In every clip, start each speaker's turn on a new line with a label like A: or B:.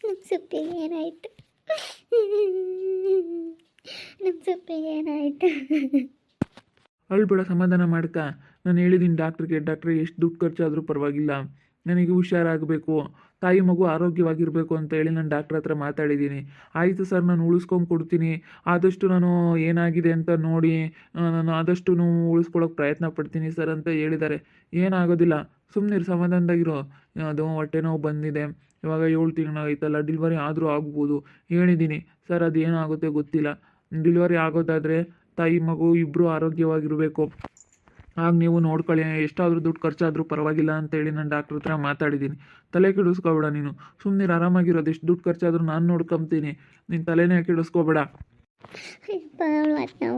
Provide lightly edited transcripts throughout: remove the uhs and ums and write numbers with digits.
A: ನಮ್ಮ ಸೊಪ್ಪಿಗೆ ಏನಾಯಿತು? ನಮ್ಮ ಸೊಪ್ಪಿಗೆ ಏನಾಯಿತು?
B: ಅಳ್ಬೇಡ, ಸಮಾಧಾನ ಮಾಡ್ಕ. ನಾನು ಹೇಳಿದ್ದೀನಿ ಡಾಕ್ಟ್ರಿಗೆ, ಎಷ್ಟು ದುಡ್ಡು ಖರ್ಚಾದರೂ ಪರವಾಗಿಲ್ಲ, ನನಗೆ ಹುಷಾರಾಗಬೇಕು, ತಾಯಿ ಮಗು ಆರೋಗ್ಯವಾಗಿರಬೇಕು ಅಂತ ಹೇಳಿ ನಾನು ಡಾಕ್ಟ್ರ್ ಹತ್ರ ಮಾತಾಡಿದ್ದೀನಿ. ಆಯಿತು ಸರ್, ನಾನು ಉಳಿಸ್ಕೊಂಡು ಕೊಡ್ತೀನಿ, ಆದಷ್ಟು ನಾನು ಏನಾಗಿದೆ ಅಂತ ನೋಡಿ ನಾನು ಆದಷ್ಟು ಉಳಿಸ್ಕೊಳ್ಳೋಕೆ ಪ್ರಯತ್ನ ಪಡ್ತೀನಿ ಸರ್ ಅಂತ ಹೇಳಿದ್ದಾರೆ. ಏನಾಗೋದಿಲ್ಲ, ಸುಮ್ಮನಿರು, ಸಮಾಧಾನದಾಗಿರೋ. ಅದು ಹೊಟ್ಟೆ ನೋವು ಬಂದಿದೆ, ಇವಾಗ 7 ತಿಂಗಳಾಗೈತಲ್ಲ, ಡೆಲಿವರಿ ಆದರೂ ಆಗ್ಬೋದು. ಹೇಳಿದ್ದೀನಿ ಸರ್, ಅದು ಏನಾಗುತ್ತೆ ಗೊತ್ತಿಲ್ಲ. ಡೆಲಿವರಿ ಆಗೋದಾದರೆ ತಾಯಿ ಮಗು ಇಬ್ಬರು ಆರೋಗ್ಯವಾಗಿರಬೇಕು, ಆಗ ನೀವು ನೋಡ್ಕೊಳ್ಳಿ, ಎಷ್ಟಾದರೂ ದುಡ್ಡು ಖರ್ಚಾದರೂ ಪರವಾಗಿಲ್ಲ ಅಂತೇಳಿ ನಾನು ಡಾಕ್ಟ್ರ್ ಹತ್ರ ಮಾತಾಡಿದ್ದೀನಿ. ತಲೆ ಕೆಡಿಸ್ಕೋಬೇಡ ನೀನು, ಸುಮ್ಮನೆ ಆರಾಮಾಗಿರೋದು. ಎಷ್ಟು ದುಡ್ಡು ಖರ್ಚಾದರೂ ನಾನು ನೋಡ್ಕೊತೀನಿ, ನೀನು ತಲೆನೇ ಕೆಡಿಸ್ಕೋಬೇಡ.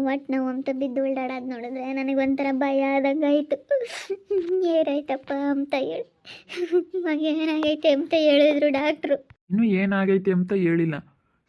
A: ಒಟ್ಟು ನಾವು ಅಂತ ಬಿದ್ದು ಉಳ್ಳಾಡೋದು ನೋಡಿದ್ರೆ ನನಗೆ ಒಂಥರ ಭಯ ಆದಂಗೆ ಆಯಿತು. ಏನಾಯ್ತಪ್ಪ ಅಂತ ಹೇಳಿ, ಇವಾಗ ಏನಾಗೈತೆ ಅಂತ ಹೇಳಿದ್ರು ಡಾಕ್ಟ್ರು.
B: ಇನ್ನೂ ಏನಾಗೈತೆ ಅಂತ ಹೇಳಿಲ್ಲ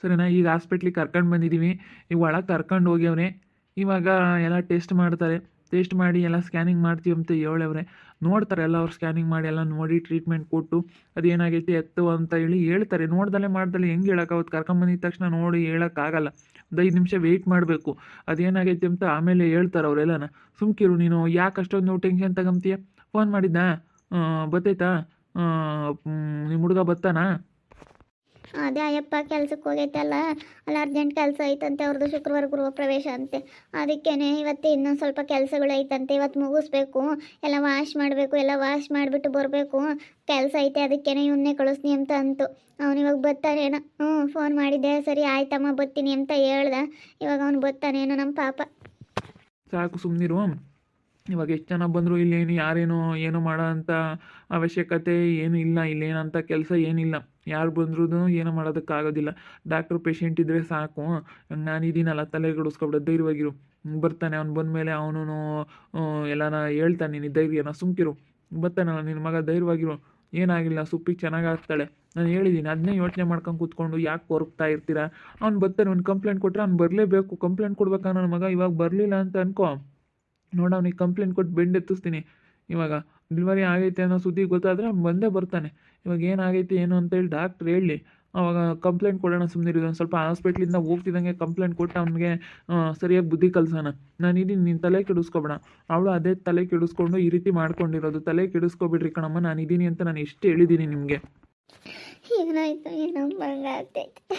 B: ಸರಿನಾ. ಈಗ ಹಾಸ್ಪಿಟ್ಲಿಗೆ ಕರ್ಕೊಂಡು ಬಂದಿದ್ದೀವಿ, ಈಗ ಒಳಗೆ ಕರ್ಕೊಂಡು ಹೋಗ್ಯವ್ರೆ. ಇವಾಗ ಎಲ್ಲ ಟೆಸ್ಟ್ ಮಾಡ್ತಾರೆ, ಟೆಸ್ಟ್ ಮಾಡಿ ಎಲ್ಲ ಸ್ಕ್ಯಾನಿಂಗ್ ಮಾಡ್ತೀವಿ ಅಂತ ಹೇಳವ್ರೆ. ನೋಡ್ತಾರೆ ಎಲ್ಲ, ಅವ್ರು ಸ್ಕ್ಯಾನಿಂಗ್ ಮಾಡಿ ಎಲ್ಲ ನೋಡಿ ಟ್ರೀಟ್ಮೆಂಟ್ ಕೊಟ್ಟು ಅದೇನಾಗೈತೆ ಎತ್ತು ಅಂತ ಹೇಳಿ ಹೇಳ್ತಾರೆ. ನೋಡ್ದಲ್ಲೇ ಮಾಡ್ದಲ್ಲೇ ಹೆಂಗೆ ಹೇಳೋಕ್ಕಾಗುತ್ತೆ? ಕರ್ಕೊಂಬಂದಿದ ತಕ್ಷಣ ನೋಡಿ ಹೇಳೋಕ್ಕಾಗಲ್ಲ. ಒಂದು 5 ನಿಮಿಷ ವೆಯ್ಟ್ ಮಾಡಬೇಕು, ಅದೇನಾಗೈತೆ ಅಂತ ಆಮೇಲೆ ಹೇಳ್ತಾರೆ ಅವರೆಲ್ಲನ. ಸುಮ್ಕಿರು ನೀನು, ಯಾಕೆ ಅಷ್ಟೊಂದು ಟೆನ್ಷನ್ ತಗೊಂತೀಯ? ಫೋನ್ ಮಾಡಿದ್ದಾ? ಬತ್ತೈತಾ ನಿಮ್ಮ ಹುಡುಗ ಬತ್ತಾನಾ?
A: ಅದೇ ಅಯ್ಯಪ್ಪ ಕೆಲ್ಸಕ್ಕೆ ಹೋಗೈತಲ್ಲ, ಅಲ್ಲಿ ಅರ್ಜೆಂಟ್ ಕೆಲಸ ಐತಂತೆ ಅವ್ರದ್ದು, ಶುಕ್ರವಾರ ಗೃಹ ಪ್ರವೇಶ ಅಂತೆ. ಅದಕ್ಕೇ ಇವತ್ತು ಇನ್ನೊಂದು ಸ್ವಲ್ಪ ಕೆಲಸಗಳು ಐತಂತೆ, ಇವತ್ತು ಮುಗಿಸ್ಬೇಕು, ಎಲ್ಲ ವಾಶ್ ಮಾಡಬೇಕು, ಎಲ್ಲ ವಾಶ್ ಮಾಡಿಬಿಟ್ಟು ಬರಬೇಕು, ಕೆಲಸ ಐತೆ. ಅದಕ್ಕೇ ಇವನ್ನೇ ಕಳಿಸ್ನಿ ಅಂತ ಅಂತು. ಅವ್ನು ಇವಾಗ ಬರ್ತಾನೇನೋ. ಫೋನ್ ಮಾಡಿದ್ದೆ, ಸರಿ ಆಯ್ತಮ್ಮ ಬರ್ತೀನಿ ಅಂತ ಹೇಳ್ದ. ಇವಾಗ ಅವ್ನು ಬರ್ತಾನೇನೋ ನಮ್ಮ ಪಾಪ.
B: ಸಾಕು ಸುಮ್ಮನಿರು. ಇವಾಗ ಎಷ್ಟು ಜನ ಬಂದರೂ ಇಲ್ಲೇನು ಯಾರೇನೋ ಏನೋ ಮಾಡೋ ಅಂಥ ಅವಶ್ಯಕತೆ ಏನೂ ಇಲ್ಲ, ಇಲ್ಲೇನಂಥ ಕೆಲಸ ಏನಿಲ್ಲ. ಯಾರು ಬಂದ್ರೂ ಏನೂ ಮಾಡೋದಕ್ಕಾಗೋದಿಲ್ಲ. ಡಾಕ್ಟ್ರು ಪೇಷಂಟ್ ಇದ್ದರೆ ಸಾಕು. ನಾನಿದ್ದೀನಲ್ಲ, ತಲೆ ಕೆಡಿಸ್ಕೊಬಿಡ, ಧೈರ್ಯವಾಗಿರು. ಬರ್ತಾನೆ, ಅವ್ನು ಬಂದಮೇಲೆ ಅವನು ಎಲ್ಲನ ಹೇಳ್ತಾನೆ, ನೀನು ಧೈರ್ಯನ, ಸುಮ್ಕಿರು. ಬರ್ತಾನಲ್ಲ ನಿನ್ನ ಮಗ, ಧೈರ್ಯವಾಗಿರು, ಏನಾಗಿಲ್ಲ. ಸುಪ್ಪಿಗೆ ಚೆನ್ನಾಗಿ ಆಗ್ತಾಳೆ. ನಾನು ಹೇಳಿದ್ದೀನಿ, ಅದನ್ನೇ ಯೋಚನೆ ಮಾಡ್ಕೊಂಡು ಕೂತ್ಕೊಂಡು ಯಾಕೆ ಕೊರಗ್ತಾ ಇರ್ತೀರಾ? ಅವ್ನು ಬರ್ತಾನೆ, ಒಂದು ಕಂಪ್ಲೇಂಟ್ ಕೊಟ್ಟರೆ ಅವ್ನು ಬರಲೇಬೇಕು. ಕಂಪ್ಲೇಂಟ್ ಕೊಡ್ಬೇಕಾ ನನ್ನ ಮಗ? ಇವಾಗ ಬರಲಿಲ್ಲ ಅಂತ ಅನ್ಕೋ, ನೋಡು ಅವ್ನಿಗೆ ಕಂಪ್ಲೇಂಟ್ ಕೊಟ್ಟು ಬೆಂಡೆತ್ತಿಸ್ತೀನಿ. ಇವಾಗ ಡೆಲಿವರಿ ಆಗೈತೆ ಅನ್ನೋ ಸುದ್ದಿ ಗೊತ್ತಾದರೆ ಅವ್ನು ಬಂದೇ ಬರ್ತಾನೆ. ಇವಾಗ ಏನಾಗೈತೆ ಏನು ಅಂತೇಳಿ ಡಾಕ್ಟ್ರ್ ಹೇಳಿ ಅವಾಗ ಕಂಪ್ಲೇಂಟ್ ಕೊಡೋಣ. ಸುಮ್ಮನಿರೋದು, ಒಂದು ಸ್ವಲ್ಪ ಹಾಸ್ಪಿಟ್ಲಿಂದ ಹೋಗ್ತಿದ್ದಂಗೆ ಕಂಪ್ಲೇಂಟ್ ಕೊಟ್ಟು ಅವ್ನಿಗೆ ಸರಿಯಾಗಿ ಬುದ್ಧಿ ಕಲ್ಸೋಣ. ನಾನಿದ್ದೀನಿ, ನೀನು ತಲೆ ಕೆಡಿಸ್ಕೊಬೇಡ. ಅವಳು ಅದೇ ತಲೆ ಕೆಡಿಸ್ಕೊಂಡು ಈ ರೀತಿ ಮಾಡ್ಕೊಂಡಿರೋದು. ತಲೆ ಕೆಡಿಸ್ಕೊಬಿಡ್ರಿ ಕಣಮ್ಮ, ನಾನಿದ್ದೀನಿ ಅಂತ ನಾನು ಎಷ್ಟು ಹೇಳಿದ್ದೀನಿ ನಿಮಗೆ.
A: ಏನಾಯ್ತು ಏನಪ್ಪ ಆಗ್ತೈತೆ?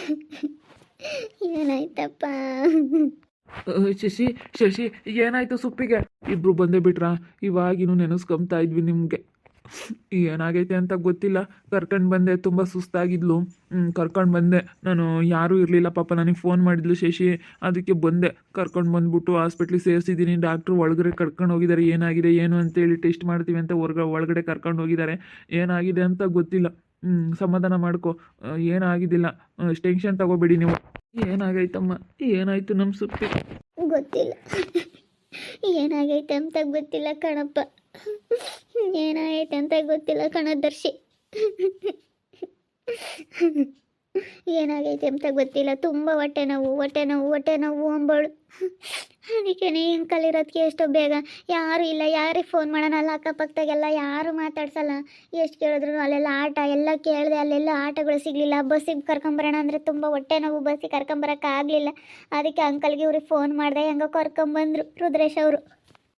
A: ಏನಾಯ್ತಪ್ಪ?
B: ಶಶಿ ಏನಾಯ್ತು ಸುಪ್ಪಿಗೆ? ಇಬ್ರು ಬಂದೇ ಬಿಟ್ರಾ? ಇವಾಗಿನೂ ನೆನೆಸ್ಕೊಂತಾ ಇದ್ವಿ ನಿಮಗೆ. ಏನಾಗೈತೆ ಅಂತ ಗೊತ್ತಿಲ್ಲ. ಕರ್ಕೊಂಡು ಬಂದೆ, ತುಂಬ ಸುಸ್ತಾಗಿದ್ಲು. ಕರ್ಕೊಂಡು ಬಂದೆ ನಾನು, ಯಾರೂ ಇರಲಿಲ್ಲ ಪಾಪ. ನನಗೆ ಫೋನ್ ಮಾಡಿದ್ಲು ಶಶಿ, ಅದಕ್ಕೆ ಬಂದೆ. ಕರ್ಕೊಂಡು ಬಂದ್ಬಿಟ್ಟು ಹಾಸ್ಪಿಟ್ಲಿಗೆ ಸೇರಿಸಿದ್ದೀನಿ. ಡಾಕ್ಟ್ರು ಒಳಗಡೆ ಕರ್ಕೊಂಡು ಹೋಗಿದ್ದಾರೆ. ಏನಾಗಿದೆ ಏನು ಅಂತೇಳಿ ಟೆಸ್ಟ್ ಮಾಡ್ತೀವಿ ಅಂತ ಒಳಗಡೆ ಕರ್ಕೊಂಡು ಹೋಗಿದ್ದಾರೆ. ಏನಾಗಿದೆ ಅಂತ ಗೊತ್ತಿಲ್ಲ. ಸಮಾಧಾನ ಮಾಡ್ಕೊ, ಏನಾಗಿದ್ದಿಲ್ಲ. ಟೆನ್ಷನ್ ತಗೋಬೇಡಿ ನೀವು. ಏನಾಗೈತಮ್ಮ? ಏನಾಯ್ತು ನಮ್ಮ ಸುಪ್ಪಿ?
A: ಗೊತ್ತಿಲ್ಲ, ಏನಾಗೈತೆ ಅಂತ ಗೊತ್ತಿಲ್ಲ ಕಣಪ್ಪ. ಏನಾಗೈತೆ ಅಂತ ಗೊತ್ತಿಲ್ಲ ಕಣ ದರ್ಶಿ. ಏನಾಗೈತೆ ಅಂತ ಗೊತ್ತಿಲ್ಲ. ತುಂಬ ಹೊಟ್ಟೆ ನೋವು ಅಂಬೋಳು. ಅದಕ್ಕೇನೆ ಕಲಿರೋದಕ್ಕೆ ಎಷ್ಟೋ ಬೇಗ ಯಾರು ಇಲ್ಲ. ಯಾರಿಗೆ ಫೋನ್ ಮಾಡೋಣ? ಅಲ್ಲ ಅಕ್ಕಪಕ್ಕದಾಗೆಲ್ಲ ಯಾರು ಮಾತಾಡ್ಸಲ್ಲ. ಎಷ್ಟು ಕೇಳಿದ್ರು ಅಲ್ಲೆಲ್ಲ ಆಟ ಎಲ್ಲ ಕೇಳಿದೆ, ಅಲ್ಲೆಲ್ಲ ಆಟಗಳು ಸಿಗಲಿಲ್ಲ. ಬಸ್ಸಿಗೆ ಕರ್ಕೊಂಬರೋಣ ಅಂದರೆ ತುಂಬ ಹೊಟ್ಟೆ ನೋವು, ಬಸ್ಸಿಗೆ ಕರ್ಕೊಂಬರೋಕ್ಕಾಗಲಿಲ್ಲ. ಅದಕ್ಕೆ ಅಂಕಲ್ಗೆ ಇವ್ರಿಗೆ ಫೋನ್ ಮಾಡಿದೆ, ಹೆಂಗೋ ಕರ್ಕೊಂಬಂದರು ರುದ್ರೇಶ್ ಅವರು.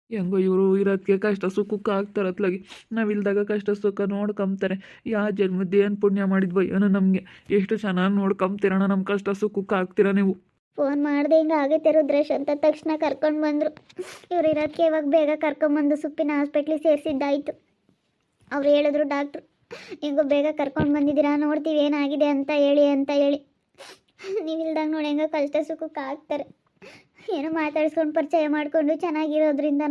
B: ಹೆಂಗೋ ಇವರು ಇರೋದಕ್ಕೆ ಕಷ್ಟ ಸುಖಕ್ಕೆ ಆಗ್ತಾರೆ ಅತ್ಲಾಗಿ. ನಾವಿಲ್ದಾಗ ಕಷ್ಟ ಸುಖ ನೋಡ್ಕೊಂತಾರೆ. ಯಾವ ಜನ್ಮದ್ದು ಏನು ಪುಣ್ಯ ಮಾಡಿದ್ವೋ ಏನೋ, ನಮಗೆ ಎಷ್ಟು ಚೆನ್ನಾಗಿ ನೋಡ್ಕೊಂತೀರಣ, ನಮ್ಮ ಕಷ್ಟ ಸುಖಕ್ಕೆ ಆಗ್ತೀರಾ ನೀವು.
A: ಫೋನ್ ಮಾಡಿದೆ, ಹಿಂಗೆ ಆಗೈತೆ ರುದ್ರೇಶ್ ಅಂತ ತಕ್ಷಣ ಕರ್ಕೊಂಡು ಬಂದರು. ಇವ್ರು ಇರೋದಕ್ಕೆ ಇವಾಗ ಬೇಗ ಕರ್ಕೊಂಬಂದು ಸುಪ್ಪಿನ ಹಾಸ್ಪಿಟ್ಲಿಗೆ ಸೇರಿಸಿದ್ದಾಯಿತು. ಅವ್ರು ಹೇಳಿದ್ರು ಡಾಕ್ಟ್ರು, ಹಿಂಗೋ ಬೇಗ ಕರ್ಕೊಂಡು ಬಂದಿದ್ದೀರಾ, ನೋಡ್ತೀವಿ ಏನಾಗಿದೆ ಅಂತ ಹೇಳಿ. ನೀವಿಲ್ದಾಗ ನೋಡಿ ಹೆಂಗೋ ಕಷ್ಟ ಸುಖಕ್ಕೆ ಆಗ್ತಾರೆ. ಏನೋ ಮಾತಾಡಿಸ್ಕೊಂಡು ಪರಿಚಯ ಮಾಡಿಕೊಂಡು ಚೆನ್ನಾಗಿರೋದ್ರಿಂದ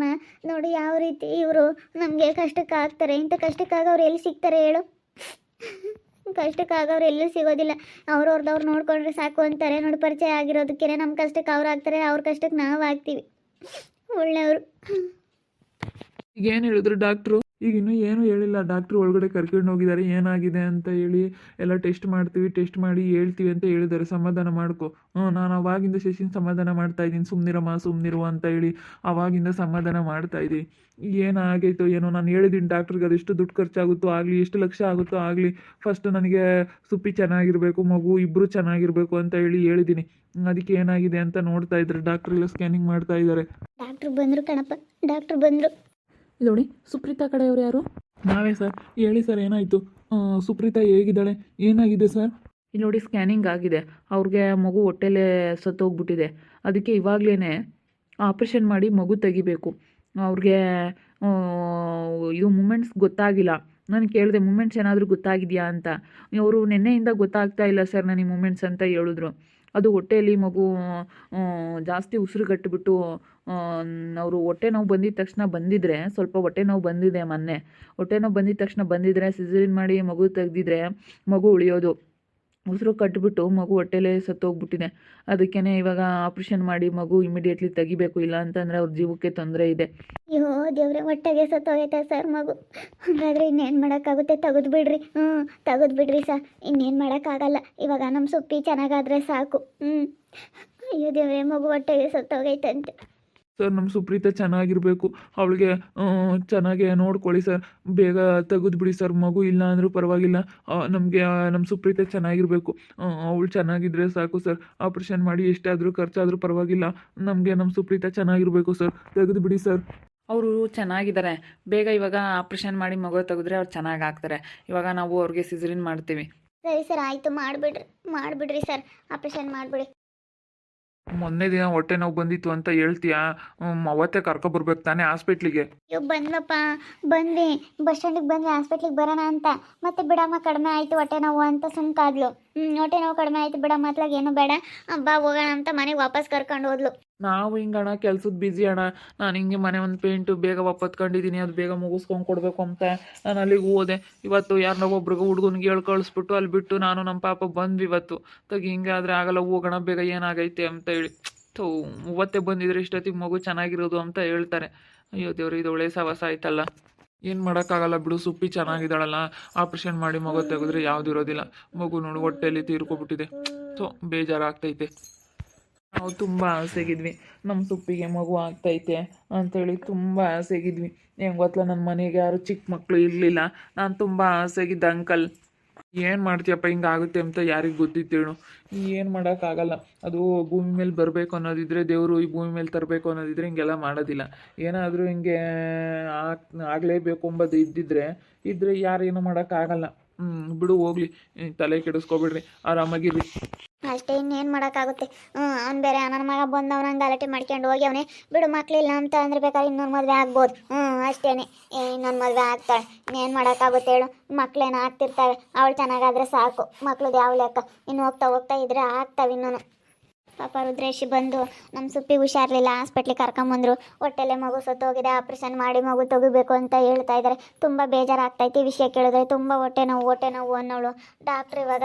A: ನೋಡಿ ಯಾವ ರೀತಿ ಇವರು ನಮಗೆ ಕಷ್ಟಕ್ಕೆ ಆಗ್ತಾರೆ. ಇಂಥ ಕಷ್ಟಕ್ಕಾಗವ್ರು ಎಲ್ಲಿ ಸಿಗ್ತಾರೆ ಹೇಳು? ಕಷ್ಟಕ್ಕಾಗವ್ರು ಎಲ್ಲೂ ಸಿಗೋದಿಲ್ಲ. ಅವ್ರವ್ರದವ್ರು ನೋಡ್ಕೊಂಡ್ರೆ ಸಾಕು ಅಂತಾರೆ. ನೋಡಿ ಪರಿಚಯ ಆಗಿರೋದಕ್ಕೇ ನಮ್ಮ ಕಷ್ಟಕ್ಕೆ ಅವ್ರು ಆಗ್ತಾರೆ, ಅವ್ರ ಕಷ್ಟಕ್ಕೆ ನಾವು ಆಗ್ತೀವಿ. ಒಳ್ಳೆಯವರು.
B: ಏನು ಹೇಳಿದ್ರು ಡಾಕ್ಟ್ರು? ಈಗ ಇನ್ನೂ ಏನೂ ಹೇಳಿಲ್ಲ. ಡಾಕ್ಟ್ರು ಒಳಗಡೆ ಕರ್ಕೊಂಡು ಹೋಗಿದ್ದಾರೆ ಏನಾಗಿದೆ ಅಂತ ಹೇಳಿ ಎಲ್ಲ ಟೆಸ್ಟ್ ಮಾಡ್ತೀವಿ, ಟೆಸ್ಟ್ ಮಾಡಿ ಹೇಳ್ತೀವಿ ಅಂತ ಹೇಳಿದ್ದಾರೆ. ಸಮಾಧಾನ ಮಾಡ್ಕೊ. ನಾನು ಅವಾಗಿಂದ ಶಶಿನ ಸಮಾಧಾನ ಮಾಡ್ತಾ ಇದ್ದೀನಿ, ಸುಮ್ಮನಿರಮ್ಮ ಸುಮ್ಮನಿರು ಅಂತ ಹೇಳಿ ಅವಾಗಿಂದ ಸಮಾಧಾನ ಮಾಡ್ತಾ ಇದ್ದೀನಿ. ಏನಾಗೈತೋ ಏನೋ, ನಾನು ಹೇಳಿದ್ದೀನಿ ಡಾಕ್ಟ್ರಿಗೆ ಅದೆಷ್ಟು ದುಡ್ಡು ಖರ್ಚಾಗುತ್ತೋ ಆಗಲಿ, ಎಷ್ಟು ಲಕ್ಷ ಆಗುತ್ತೋ ಆಗಲಿ, ಫಸ್ಟ್ ನನಗೆ ಸುಪ್ಪಿ ಚೆನ್ನಾಗಿರಬೇಕು, ಮಗು ಇಬ್ಬರು ಚೆನ್ನಾಗಿರಬೇಕು ಅಂತ ಹೇಳಿದ್ದೀನಿ. ಅದಕ್ಕೆ ಏನಾಗಿದೆ ಅಂತ ನೋಡ್ತಾ ಇದ್ದಾರೆ ಡಾಕ್ಟ್ರ್, ಎಲ್ಲ ಸ್ಕ್ಯಾನಿಂಗ್ ಮಾಡ್ತಾ ಇದ್ದಾರೆ.
A: ಡಾಕ್ಟ್ರು ಬಂದರು ಕಣಪ್ಪ, ಡಾಕ್ಟ್ರು ಬಂದರು.
C: ಇದು ನೋಡಿ, ಸುಪ್ರೀತಾ ಕಡೆಯವರು ಯಾರು?
B: ನಾವೇ ಸರ್. ಹೇಳಿ ಸರ್, ಏನಾಯಿತು? ಸುಪ್ರೀತಾ ಹೇಗಿದ್ದಾಳೆ, ಏನಾಗಿದೆ ಸರ್?
C: ಇಲ್ಲಿ ನೋಡಿ, ಸ್ಕ್ಯಾನಿಂಗ್ ಆಗಿದೆ. ಅವ್ರಿಗೆ ಮಗು ಹೊಟ್ಟೆಲೇ ಸತ್ತೋಗ್ಬಿಟ್ಟಿದೆ. ಅದಕ್ಕೆ ಇವಾಗಲೇ ಆಪ್ರೇಷನ್ ಮಾಡಿ ಮಗು ತೆಗಿಬೇಕು. ಅವ್ರಿಗೆ ಇದು ಮೂಮೆಂಟ್ಸ್ ಗೊತ್ತಾಗಿಲ್ಲ. ನಾನು ಕೇಳಿದೆ ಮೂಮೆಂಟ್ಸ್ ಏನಾದರೂ ಗೊತ್ತಾಗಿದೆಯಾ ಅಂತ. ಅವರು ನಿನ್ನೆಯಿಂದ ಗೊತ್ತಾಗ್ತಾ ಇಲ್ಲ ಸರ್ ನನಗೆ ಮೂಮೆಂಟ್ಸ್ ಅಂತ ಹೇಳಿದ್ರು. ಅದು ಹೊಟ್ಟೆಯಲ್ಲಿ ಮಗು ಜಾಸ್ತಿ ಉಸಿರುಗಟ್ಟಿಬಿಟ್ಟು ಅವರು ಹೊಟ್ಟೆ ನೋವು ಬಂದಿದ್ದ ತಕ್ಷಣ ಬಂದಿದ್ದರೆ, ಸ್ವಲ್ಪ ಹೊಟ್ಟೆ ನೋವು ಬಂದಿದೆ ಮೊನ್ನೆ, ಹೊಟ್ಟೆ ನೋವು ಬಂದಿದ್ದ ತಕ್ಷಣ ಬಂದಿದ್ದರೆ ಸಿಸೇರಿಯನ್ ಮಾಡಿ ಮಗು ತೆಗೆದಿದ್ರೆ ಮಗು ಉಳಿಯೋದು. ಉಸಿರು ಕಟ್ಟಿಬಿಟ್ಟು ಮಗು ಹೊಟ್ಟೆಲೇ ಸತ್ತೋಗ್ಬಿಟ್ಟಿದೆ. ಅದಕ್ಕೇ ಇವಾಗ ಆಪ್ರೇಷನ್ ಮಾಡಿ ಮಗು ಇಮಿಡಿಯೇಟ್ಲಿ ತೆಗಿಬೇಕು, ಇಲ್ಲ ಅಂತಂದರೆ ಅವ್ರ ಜೀವಕ್ಕೆ ತೊಂದರೆ ಇದೆ.
A: ಅಯ್ಯೋ ದೇವ್ರೆ, ಹೊಟ್ಟೆಗೆ ಸತ್ತೋಗೈತೆ ಸರ್ ಮಗು. ಹಾಗಾದರೆ ಇನ್ನೇನು ಮಾಡೋಕ್ಕಾಗುತ್ತೆ? ತೆಗೆದು ಬಿಡ್ರಿ. ತೆಗೆದು ಬಿಡ್ರಿ ಸರ್, ಇನ್ನೇನು ಮಾಡೋಕ್ಕಾಗಲ್ಲ. ಇವಾಗ ನಮ್ಮ ಸುಪ್ಪಿ ಚೆನ್ನಾಗಾದರೆ ಸಾಕು. ಅಯ್ಯೋ ದೇವ್ರೆ, ಮಗು ಹೊಟ್ಟೆಗೆ ಸತ್ತೋಗೈತಂತೆ.
B: ಸರ್ ನಮ್ಮ ಸುಪ್ರೀತಾ ಚೆನ್ನಾಗಿರಬೇಕು, ಅವಳಿಗೆ ಚೆನ್ನಾಗಿ ನೋಡ್ಕೊಳ್ಳಿ ಸರ್, ಬೇಗ ತೆಗೆದುಬಿಡಿ ಸರ್. ಮಗು ಇಲ್ಲ ಅಂದರೂ ಪರವಾಗಿಲ್ಲ, ನಮಗೆ ನಮ್ಮ ಸುಪ್ರೀತಾ ಚೆನ್ನಾಗಿರಬೇಕು. ಅವಳು ಚೆನ್ನಾಗಿದ್ದರೆ ಸಾಕು ಸರ್. ಆಪ್ರೇಷನ್ ಮಾಡಿ ಎಷ್ಟಾದರೂ ಖರ್ಚಾದರೂ ಪರವಾಗಿಲ್ಲ, ನಮಗೆ ನಮ್ಮ ಸುಪ್ರೀತಾ ಚೆನ್ನಾಗಿರಬೇಕು ಸರ್. ತೆಗೆದುಬಿಡಿ ಸರ್.
C: ಅವರು ಚೆನ್ನಾಗಿದ್ದಾರೆ. ಬೇಗ ಇವಾಗ ಆಪ್ರೇಷನ್ ಮಾಡಿ ಮಗು ತೆಗೆದ್ರೆ ಅವ್ರು ಚೆನ್ನಾಗಿ ಆಗ್ತಾರೆ. ಇವಾಗ ನಾವು ಅವ್ರಿಗೆ ಸಿಸೇರಿಯನ್ ಮಾಡ್ತೀವಿ.
A: ಸರಿ ಸರ್, ಆಯಿತು, ಮಾಡಿಬಿಡ್ರಿ ಸರ್, ಆಪ್ರೇಷನ್ ಮಾಡಿಬಿಡಿ.
B: ಮೊನ್ನೆ ದಿನ ಹೊಟ್ಟೆ ನೋವು ಬಂದಿತ್ತು ಅಂತ ಹೇಳ್ತೀಯಾ? ಅವತ್ತೇ ಕರ್ಕೊಬರ್ಬೇಕು ತಾನೇ ಹಾಸ್ಪಿಟ್ಲಿಗೆ?
A: ಅಯ್ಯೋ ಬಂದ್ವಪ್ಪ, ಬಂದ್ವಿ, ಬಸ್ ಸ್ಟ್ಯಾಂಡಿಗೆ ಬಂದ್ವಿ, ಹಾಸ್ಪಿಟ್ಲಿಗೆ ಬರೋಣ ಅಂತ. ಮತ್ತೆ ಬಿಡಮ್ಮ ಕಡಿಮೆ ಆಯಿತು ಹೊಟ್ಟೆ ನೋವು ಅಂತ ಸುಮ್ಕಾದ್ಲು. ಹೊಟ್ಟೆ ನೋವು ಕಡಿಮೆ ಆಯಿತು ಬಿಡಮ್ಮ, ಅತ್ಲಾಗ ಏನೂ ಬೇಡ, ಬಾ ಹೋಗೋಣ ಅಂತ ಮನೆಗೆ ವಾಪಸ್ ಕರ್ಕೊಂಡು ಹೋದ್ಲು.
B: ನಾವು ಹಿಂಗಣ್ಣ ಕೆಲ್ಸದ ಬ್ಯುಸಿ ಅಣ್ಣ. ನಾನು ಹಿಂಗೆ ಮನೆ ಒಂದು ಪೇಂಟು ಬೇಗ ಒಪ್ಪತ್ಕೊಂಡಿದ್ದೀನಿ, ಅದು ಬೇಗ ಮುಗಿಸ್ಕೊಂಡು ಕೊಡಬೇಕು ಅಂತ ನಾನು ಅಲ್ಲಿಗೆ ಹೋದೆ. ಇವತ್ತು ಯಾರನ್ನ ಒಬ್ರಿಗೆ ಹುಡುಗನಿಗೆ ಹೇಳಿ ಕಳಿಸ್ಬಿಟ್ಟು ಅಲ್ಲಿ ಬಿಟ್ಟು ನಾನು ನಮ್ಮ ಪಾಪ ಬಂದ್ವಿ ಇವತ್ತು. ಹಿಂಗೆ ಆದರೆ ಆಗಲ್ಲ, ಹೋಗೋಣ ಬೇಗ, ಏನಾಗೈತೆ ಅಂತ ಹೇಳಿ. ಮೂವತ್ತೇ ಬಂದಿದ್ರೆ ಇಷ್ಟೊತ್ತಿಗೆ ಮಗು ಚೆನ್ನಾಗಿರೋದು ಅಂತ ಹೇಳ್ತಾರೆ. ಅಯ್ಯೋ ದೇವ್ರು, ಇದು ಒಳ್ಳೆ ಸವಸ ಆಯ್ತಲ್ಲ. ಏನು ಮಾಡೋಕ್ಕಾಗಲ್ಲ ಬಿಡು, ಸುಪ್ಪಿ ಚೆನ್ನಾಗಿದ್ದಾಳಲ್ಲ. ಆಪ್ರೇಷನ್ ಮಾಡಿ ಮಗು ತೆಗೆದ್ರೆ ಯಾವ್ದು ಇರೋದಿಲ್ಲ. ಮಗು ನೋಡು ಹೊಟ್ಟೆಯಲ್ಲಿ ತೀರ್ಕೊಬಿಟ್ಟಿದೆ. ಬೇಜಾರಾಗ್ತೈತೆ. ನಾವು ತುಂಬ ಆಸೆಗಿದ್ವಿ ನಮ್ಮ ಸುಪ್ಪಿಗೆ ಮಗು ಆಗ್ತೈತೆ ಅಂಥೇಳಿ, ತುಂಬ ಆಸೆಗಿದ್ವಿ. ಹೆಂಗೆ ಗೊತ್ತಲ್ಲ, ನನ್ನ ಮನೆಗೆ ಯಾರು ಚಿಕ್ಕ ಮಕ್ಕಳು ಇರಲಿಲ್ಲ. ನಾನು ತುಂಬ ಆಸೆಗಿದ್ದ ಅಂಕಲ್. ಏನು ಮಾಡ್ತೀಯಪ್ಪ, ಹಿಂಗೆ ಆಗುತ್ತೆ ಅಂತ ಯಾರಿಗೆ ಗೊತ್ತಿತ್ತೇಳು? ಏನು ಮಾಡೋಕ್ಕಾಗಲ್ಲ. ಅದು ಭೂಮಿ ಮೇಲೆ ಬರಬೇಕು ಅನ್ನೋದಿದ್ರೆ, ದೇವರು ಈ ಭೂಮಿ ಮೇಲೆ ತರಬೇಕು ಅನ್ನೋದಿದ್ರೆ ಹಿಂಗೆಲ್ಲ ಮಾಡೋದಿಲ್ಲ. ಏನಾದರೂ ಹಿಂಗೆ ಆಗಲೇಬೇಕು ಎಂಬುದು ಇದ್ದರೆ ಯಾರೇನು ಮಾಡೋಕ್ಕಾಗಲ್ಲ. ಬಿಡು ಹೋಗ್ಲಿ, ತಲೆ ಕೆಡಿಸ್ಕೊಬಿಡ್ರಿ, ಆರಾಮಾಗಿರ್ರಿ
A: ಅಷ್ಟೇ, ಇನ್ನೇನು ಮಾಡೋಕ್ಕಾಗುತ್ತೆ. ಅವ್ನು ಬೇರೆ ನನ್ನ ಮಗ ಬಂದವನ ಗಲಾಟೆ ಮಾಡ್ಕೊಂಡು ಹೋಗಿ ಅವನೇ. ಬಿಡು, ಮಕ್ಕಳಿಲ್ಲ ಅಂತ ಅಂದ್ರೆ ಬೇಕಾದ್ರೆ ಇನ್ನೊಂದು ಮದುವೆ ಆಗ್ಬೋದು. ಅಷ್ಟೇ, ಇನ್ನೊಂದು ಮದುವೆ ಆಗ್ತಾಳೆ. ಇನ್ನೇನು ಮಾಡೋಕ್ಕಾಗುತ್ತೆ ಹೇಳು? ಮಕ್ಕಳೇನು ಆಗ್ತಿರ್ತಾವೆ, ಅವಳು ಚೆನ್ನಾಗಾದರೆ ಸಾಕು. ಮಕ್ಳದ್ದು ಯಾವ ಲೆಕ್ಕ? ಇನ್ನು ಹೋಗ್ತಾ ಇದ್ರೆ ಆಗ್ತಾವೆ ಇನ್ನೂ. ಪಾಪ ರುದ್ರೇಶ್ ಬಂದು ನಮ್ಮ ಸುಪ್ಪಿ ಹುಷಾರಿಲ್ಲ, ಹಾಸ್ಪಿಟ್ಲಿಗೆ ಕರ್ಕೊಂಬಂದರು. ಹೊಟ್ಟೆಲೆ ಮಗು ಸತ್ತೋಗಿದೆ, ಆಪ್ರೇಷನ್ ಮಾಡಿ ಮಗು ತೆಗಿಬೇಕು ಅಂತ ಹೇಳ್ತಾ ಇದ್ದಾರೆ. ತುಂಬ ಬೇಜಾರಾಗ್ತೈತಿ ವಿಷಯ ಕೇಳಿದ್ರೆ. ತುಂಬ ಹೊಟ್ಟೆ ನೋವು ಅನ್ನೋಳು. ಡಾಕ್ಟ್ರು ಇವಾಗ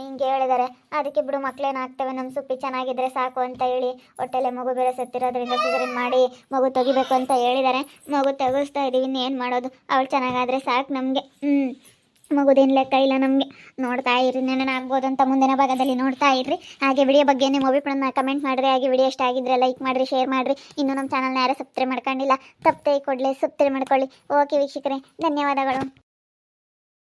A: ಹಿಂಗೆ ಹೇಳಿದ್ದಾರೆ. ಅದಕ್ಕೆ ಬಿಡು, ಮಕ್ಕಳೇನಾಗ್ತವೆ, ನಮ್ಮ ಸುಪ್ಪಿ ಚೆನ್ನಾಗಿದ್ರೆ ಸಾಕು ಅಂತ ಹೇಳಿ ಹೊಟ್ಟೆಲೆ ಮಗು ಬೇರೆ ಸತ್ತಿರೋದ್ರಿಂದ ಸಿಸೇರಿಯನ್ ಮಾಡಿ ಮಗು ತೆಗಿಬೇಕು ಅಂತ ಹೇಳಿದ್ದಾರೆ. ಮಗು ತೆಗಿಸ್ತಾ ಇದ್ದೀವಿ, ಇನ್ನೇನು ಮಾಡೋದು? ಅವಳು ಚೆನ್ನಾಗಾದರೆ ಸಾಕು ನಮಗೆ. ಮಗುದೇನು ಲೆಕ್ಕ ಇಲ್ಲ ನಮಗೆ. ನೋಡ್ತಾ ಇರ್ರಿ, ನೆನನಾಗ್ಬೋದು ಅಂತ ಮುಂದಿನ ಭಾಗದಲ್ಲಿ ನೋಡ್ತಾ ಇರ್ರಿ. ಹಾಗೆ ವಿಡಿಯೋ ಬಗ್ಗೆ ನಿಮ್ಮ ಅಭಿಪ್ರಾಯನ ಕಮೆಂಟ್ ಮಾಡಿರಿ. ಹಾಗೆ ವಿಡಿಯೋ ಇಷ್ಟ ಆಗಿದ್ರೆ ಲೈಕ್ ಮಾಡಿರಿ, ಶೇರ್ ಮಾಡಿರಿ. ಇನ್ನೂ ನಮ್ಮ ಚಾನಲ್ನ ಯಾರು ಸಬ್ಸ್ಕ್ರೈಬ್ ಮಾಡ್ಕೊಂಡಿಲ್ಲ, ತಪ್ಪದೆ ಕೊಡಲಿ, ಸಬ್ಸ್ಕ್ರೈಬ್ ಮಾಡ್ಕೊಳ್ಳಿ. ಓಕೆ ವೀಕ್ಷಕರೇ, ಧನ್ಯವಾದಗಳು.